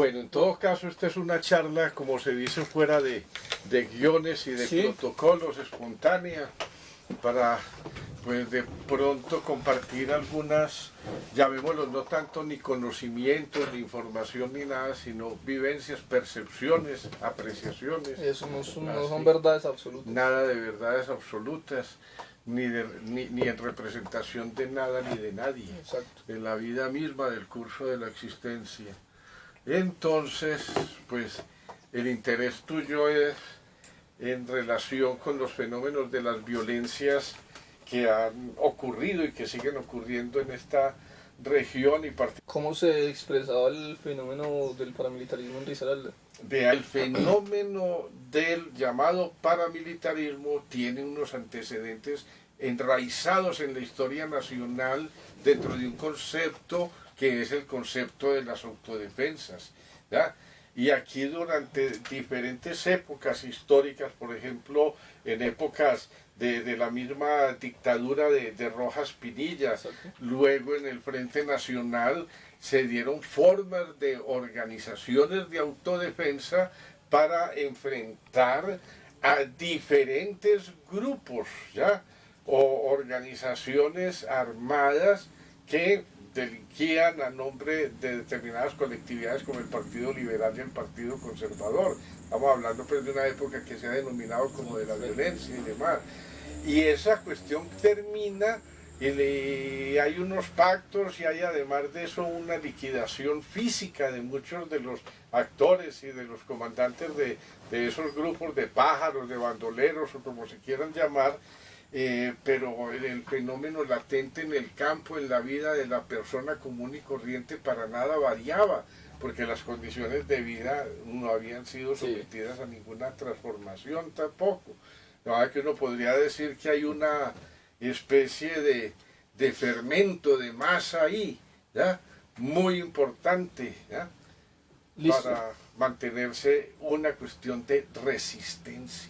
Bueno, en todo caso, esta es una charla, como se dice, fuera de guiones y de protocolos, espontánea, para, pues, de pronto compartir algunas, llamémoslo, no tanto ni conocimientos, ni información, ni nada, sino vivencias, percepciones, apreciaciones. Eso no son verdades absolutas. Nada de verdades absolutas, ni en representación de nada ni de nadie. Exacto. De la vida misma, del curso de la existencia. Entonces, pues, el interés tuyo es en relación con los fenómenos de las violencias que han ocurrido y que siguen ocurriendo en esta región y ¿Cómo se expresaba el fenómeno del paramilitarismo en Risaralda? Vea, el fenómeno del llamado paramilitarismo tiene unos antecedentes enraizados en la historia nacional dentro de un concepto que es el concepto de las autodefensas, ¿ya? Y aquí durante diferentes épocas históricas, por ejemplo, en épocas de la misma dictadura de Rojas Pinilla, luego en el Frente Nacional, se dieron formas de organizaciones de autodefensa para enfrentar a diferentes grupos, ¿ya? O organizaciones armadas que delinquían a nombre de determinadas colectividades como el Partido Liberal y el Partido Conservador. Estamos hablando pues de una época que se ha denominado como de la violencia y demás. Y esa cuestión termina y hay unos pactos y hay además de eso una liquidación física de muchos de los actores y de los comandantes de esos grupos de pájaros, de bandoleros o como se quieran llamar, pero el fenómeno latente en el campo, en la vida de la persona común y corriente para nada variaba, porque las condiciones de vida no habían sido sometidas a ninguna transformación tampoco. No, que uno podría decir que hay una especie de fermento, de masa ahí, ¿ya? Muy importante, ¿ya? Para mantenerse una cuestión de resistencia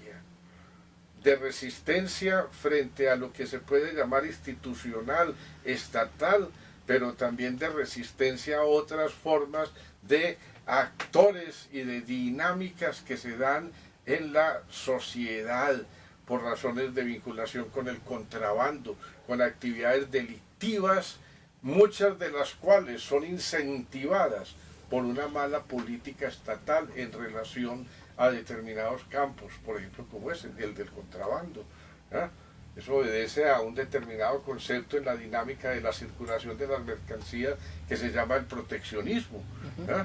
frente a lo que se puede llamar institucional, estatal, pero también de resistencia a otras formas de actores y de dinámicas que se dan en la sociedad por razones de vinculación con el contrabando, con actividades delictivas, muchas de las cuales son incentivadas por una mala política estatal en relación a determinados campos, por ejemplo como ese, el del contrabando, ¿eh? Eso obedece a un determinado concepto en la dinámica de la circulación de las mercancías que se llama el proteccionismo, ¿eh?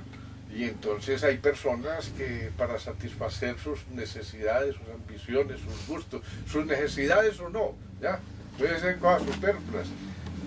Y entonces hay personas que para satisfacer sus necesidades, sus ambiciones, sus gustos, sus necesidades o no, ¿ya? Pueden ser cosas superfluas,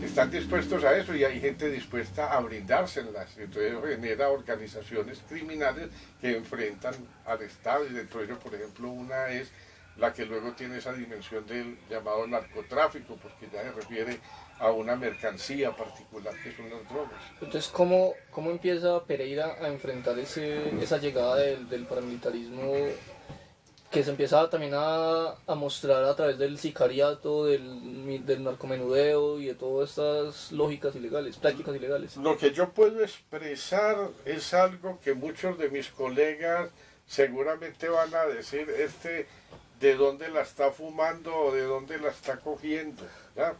están dispuestos a eso y hay gente dispuesta a brindárselas. Entonces eso genera organizaciones criminales que enfrentan al Estado y dentro de ello, por ejemplo, una es la que luego tiene esa dimensión del llamado narcotráfico, porque ya se refiere a una mercancía particular que son las drogas. Entonces, ¿cómo empieza Pereira a enfrentar esa llegada del paramilitarismo que se empieza también a mostrar a través del sicariato, del narcomenudeo y de todas estas lógicas ilegales, prácticas ilegales? Lo que yo puedo expresar es algo que muchos de mis colegas seguramente van a decir, de dónde la está fumando o de dónde la está cogiendo, ¿ya?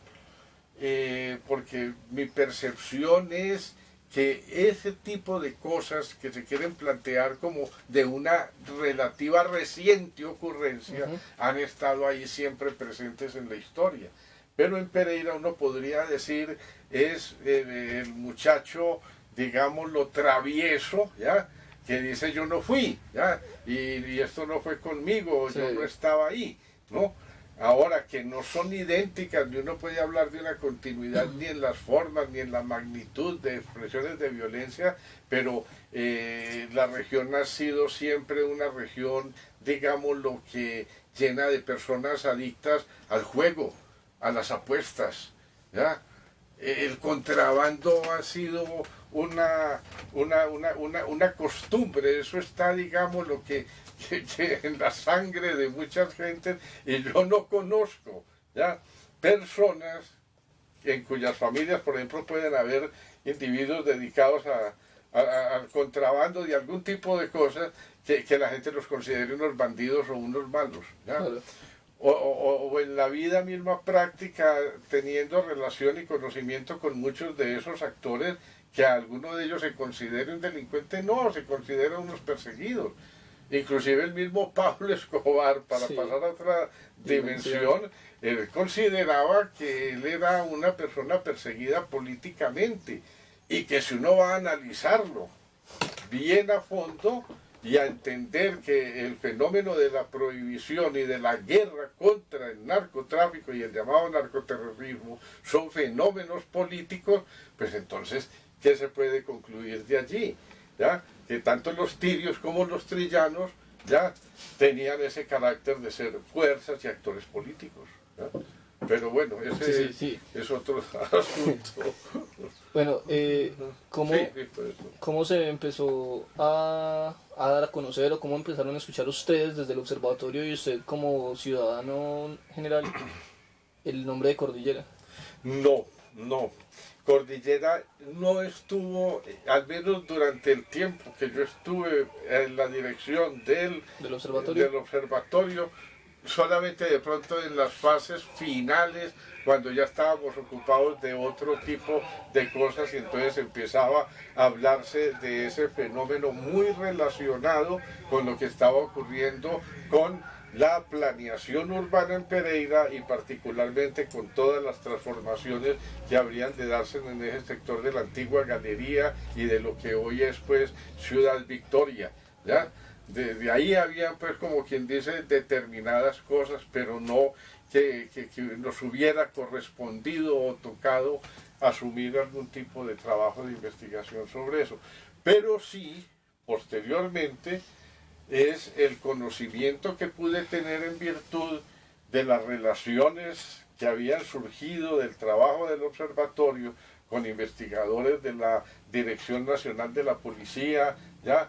Porque mi percepción es que ese tipo de cosas que se quieren plantear como de una relativa reciente ocurrencia han estado ahí siempre presentes en la historia. Pero en Pereira uno podría decir es el muchacho, digámoslo, travieso, ¿ya? Que dice yo no fui, ¿ya? Y esto no fue conmigo, yo no estaba ahí, ¿no? Ahora que no son idénticas, ni uno puede hablar de una continuidad ni en las formas, ni en la magnitud de expresiones de violencia, pero la región ha sido siempre una región, digamos, lo que llena de personas adictas al juego, a las apuestas, ¿ya? El contrabando ha sido una costumbre, eso está, digamos, lo que en la sangre de muchas gentes, y yo no conozco, ¿ya? Personas en cuyas familias, por ejemplo, pueden haber individuos dedicados al contrabando de algún tipo de cosas, que la gente los considere unos bandidos o unos malos, ¿ya? Claro. O en la vida misma práctica, teniendo relación y conocimiento con muchos de esos actores, que a alguno de ellos se considere un delincuente, no, se consideran unos perseguidos. Inclusive el mismo Pablo Escobar, para Sí. pasar a otra dimensión, él consideraba que él era una persona perseguida políticamente, y que si uno va a analizarlo bien a fondo y a entender que el fenómeno de la prohibición y de la guerra contra el narcotráfico y el llamado narcoterrorismo son fenómenos políticos, pues entonces, ¿qué se puede concluir de allí? ¿Ya? Que tanto los tirios como los trillanos, ¿ya?, tenían ese carácter de ser fuerzas y actores políticos, ¿ya? Pero bueno, ese Sí. es otro asunto. Bueno, ¿cómo, Sí, por eso. cómo se empezó a dar a conocer o cómo empezaron a escuchar ustedes desde el observatorio y usted como ciudadano general el nombre de Cordillera? No. Cordillera no estuvo, al menos durante el tiempo que yo estuve en la dirección ¿Del observatorio? del observatorio, solamente de pronto en las fases finales, cuando ya estábamos ocupados de otro tipo de cosas, y entonces empezaba a hablarse de ese fenómeno muy relacionado con lo que estaba ocurriendo con la planeación urbana en Pereira, y particularmente con todas las transformaciones que habrían de darse en ese sector de la antigua galería y de lo que hoy es pues Ciudad Victoria, ¿ya? De ahí había pues, como quien dice, determinadas cosas, pero no que nos hubiera correspondido o tocado asumir algún tipo de trabajo de investigación sobre eso. Pero sí, posteriormente, es el conocimiento que pude tener en virtud de las relaciones que habían surgido del trabajo del observatorio con investigadores de la Dirección Nacional de la Policía, ¿ya?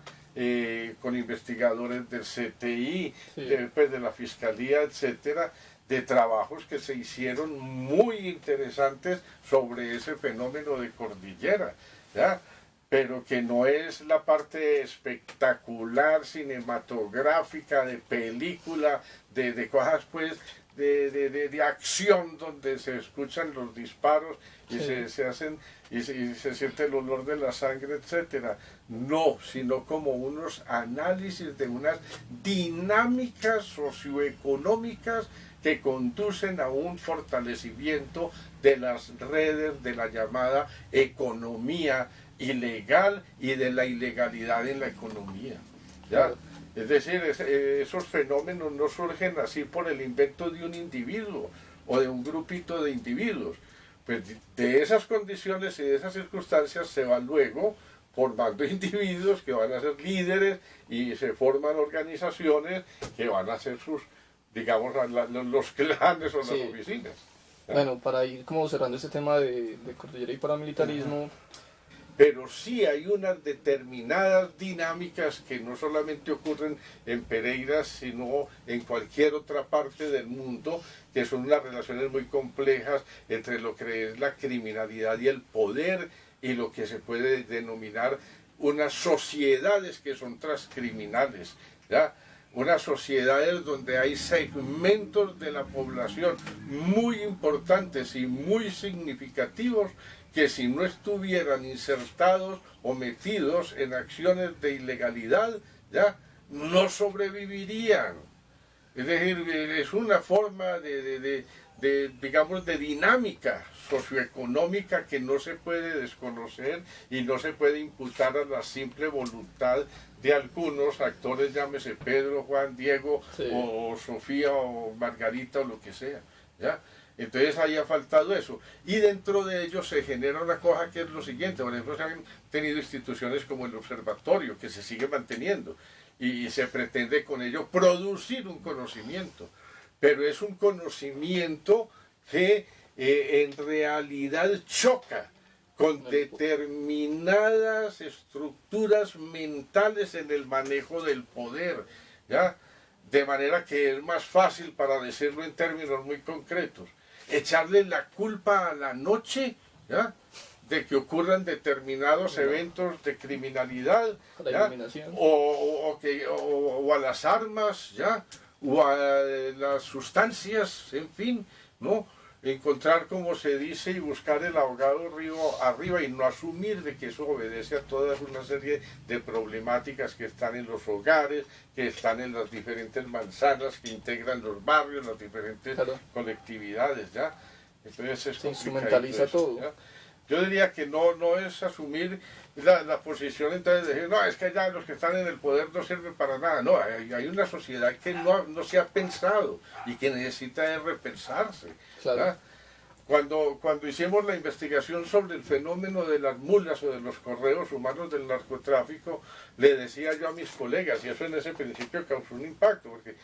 Con investigadores del CTI, Sí. pues, de la Fiscalía, etcétera, de trabajos que se hicieron muy interesantes sobre ese fenómeno de cordillera, ¿ya? Pero que no es la parte espectacular, cinematográfica, de película, de cosas pues de acción, donde se escuchan los disparos y Sí. se hacen y se siente el olor de la sangre, etcétera. No, sino como unos análisis de unas dinámicas socioeconómicas que conducen a un fortalecimiento de las redes de la llamada economía ilegal y de la ilegalidad en la economía, ¿ya? Es decir, esos fenómenos no surgen así por el invento de un individuo o de un grupito de individuos. Pues de esas condiciones y de esas circunstancias se van luego formando individuos que van a ser líderes, y se forman organizaciones que van a ser sus, digamos, los clanes o las Sí. oficinas. Bueno, para ir como cerrando este tema de cordillera y paramilitarismo, Pero sí hay unas determinadas dinámicas que no solamente ocurren en Pereira, sino en cualquier otra parte del mundo, que son unas relaciones muy complejas entre lo que es la criminalidad y el poder, y lo que se puede denominar unas sociedades que son transcriminales, ¿ya? Unas sociedades donde hay segmentos de la población muy importantes y muy significativos, que si no estuvieran insertados o metidos en acciones de ilegalidad, ¿ya?, no sobrevivirían. Es decir, es una forma digamos, de dinámica socioeconómica que no se puede desconocer y no se puede imputar a la simple voluntad de algunos actores, llámese Pedro, Juan, Diego, sí. o Sofía o Margarita o lo que sea, ¿ya? Entonces ahí ha faltado eso. Y dentro de ello se genera una cosa que es lo siguiente. Por ejemplo, se han tenido instituciones como el observatorio, que se sigue manteniendo, y se pretende con ello producir un conocimiento. Pero es un conocimiento que en realidad choca con determinadas estructuras mentales en el manejo del poder, ¿ya? De manera que es más fácil, para decirlo en términos muy concretos, echarle la culpa a la noche, ¿ya?, de que ocurran determinados eventos de criminalidad, La ¿ya? iluminación. O a las armas, ¿ya? O a las sustancias, en fin, ¿no? Encontrar, como se dice, y buscar el ahogado río arriba y no asumir de que eso obedece a toda una serie de problemáticas que están en los hogares, que están en las diferentes manzanas que integran los barrios, las diferentes colectividades, ¿ya? Entonces es se instrumentaliza todo. ¿ya? Yo diría que no es asumir la posición entonces de decir, no, es que ya los que están en el poder no sirven para nada. No, hay una sociedad que no se ha pensado y que necesita de repensarse. Claro. Cuando hicimos la investigación sobre el fenómeno de las mulas o de los correos humanos del narcotráfico, le decía yo a mis colegas, y eso en ese principio causó un impacto, porque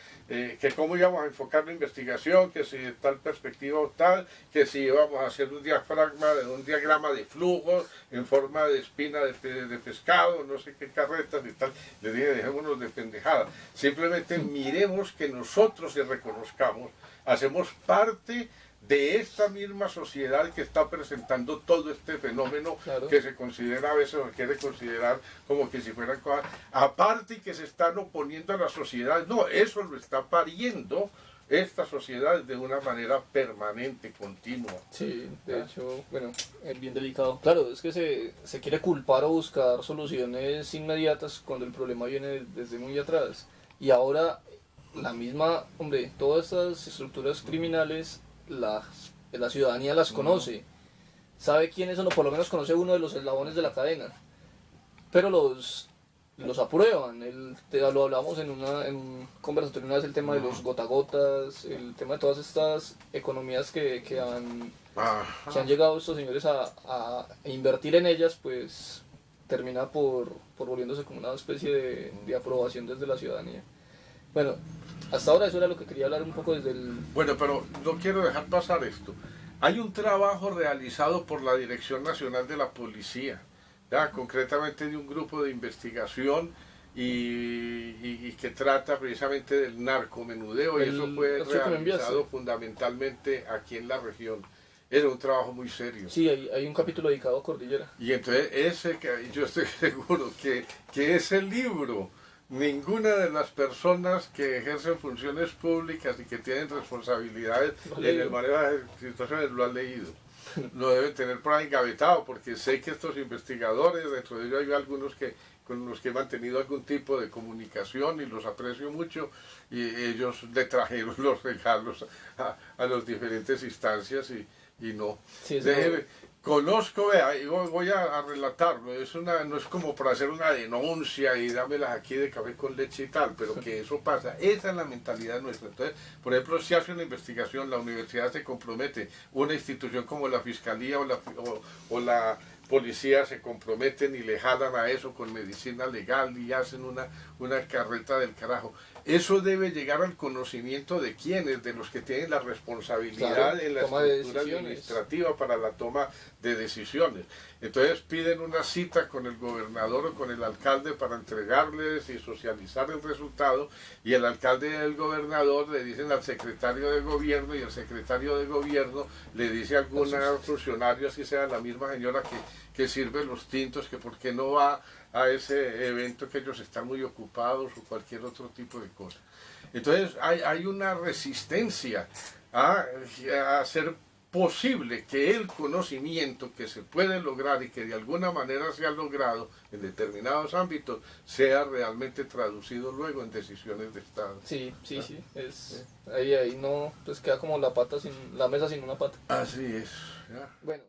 que cómo íbamos a enfocar la investigación, que si de tal perspectiva o tal, que si íbamos a hacer un diagrama de flujos en forma de espina de pescado, no sé qué carretas y tal. Le dije, dejémonos de pendejada. Simplemente miremos que nosotros y reconozcamos, hacemos parte de esta misma sociedad que está presentando todo este fenómeno que se considera a veces, o quiere considerar como que si fueran cosas, aparte y que se están oponiendo a la sociedad. No, eso lo está pariendo esta sociedad de una manera permanente, continua. Sí, de hecho, bueno, es bien delicado. Claro, es que se quiere culpar o buscar soluciones inmediatas cuando el problema viene desde muy atrás. Y ahora la misma, hombre, todas estas estructuras criminales, la ciudadanía las conoce, sabe quiénes son, o por lo menos conoce uno de los eslabones de la cadena, pero los aprueban. Lo hablamos en un conversatorio una vez, el tema de los gotagotas, el tema de todas estas economías que han llegado estos señores a invertir en ellas, pues termina por volviéndose como una especie de aprobación desde la ciudadanía. Bueno, hasta ahora eso era lo que quería hablar un poco desde el... Bueno, pero no quiero dejar pasar esto. Hay un trabajo realizado por la Dirección Nacional de la Policía, ¿ya? Concretamente de un grupo de investigación y que trata precisamente del narcomenudeo, y eso fue realizado fundamentalmente aquí en la región. Era un trabajo muy serio. Sí, hay un capítulo dedicado a Cordillera. Y entonces yo estoy seguro que ese libro, ninguna de las personas que ejercen funciones públicas y que tienen responsabilidades en el manejo de las situaciones lo han leído. Lo deben tener por ahí engavetado, porque sé que estos investigadores, dentro de ellos hay algunos con los que he mantenido algún tipo de comunicación y los aprecio mucho, y ellos le trajeron los regalos a las diferentes instancias y no. Sí, Conozco, y voy a relatarlo, no es como para hacer una denuncia y dámelas aquí de café con leche y tal, pero que eso pasa, esa es la mentalidad nuestra. Entonces, por ejemplo, si hace una investigación, la universidad se compromete, una institución como la Fiscalía o la policía se comprometen y le jalan a eso con medicina legal y hacen una carreta del carajo. Eso debe llegar al conocimiento de quienes, de los que tienen la responsabilidad en la estructura administrativa para la toma de decisiones. Entonces piden una cita con el gobernador o con el alcalde para entregarles y socializar el resultado, y el alcalde y el gobernador le dicen al secretario de gobierno, y el secretario de gobierno le dice a alguna funcionario, así sea la misma señora que sirve los tintos, que por qué no va a ese evento, que ellos están muy ocupados, o cualquier otro tipo de cosa. Entonces hay una resistencia a hacer posible que el conocimiento que se puede lograr y que de alguna manera se ha logrado en determinados ámbitos sea realmente traducido luego en decisiones de Estado. Sí. Ahí no, pues queda como la mesa sin una pata. Así es. ¿Ya? Bueno.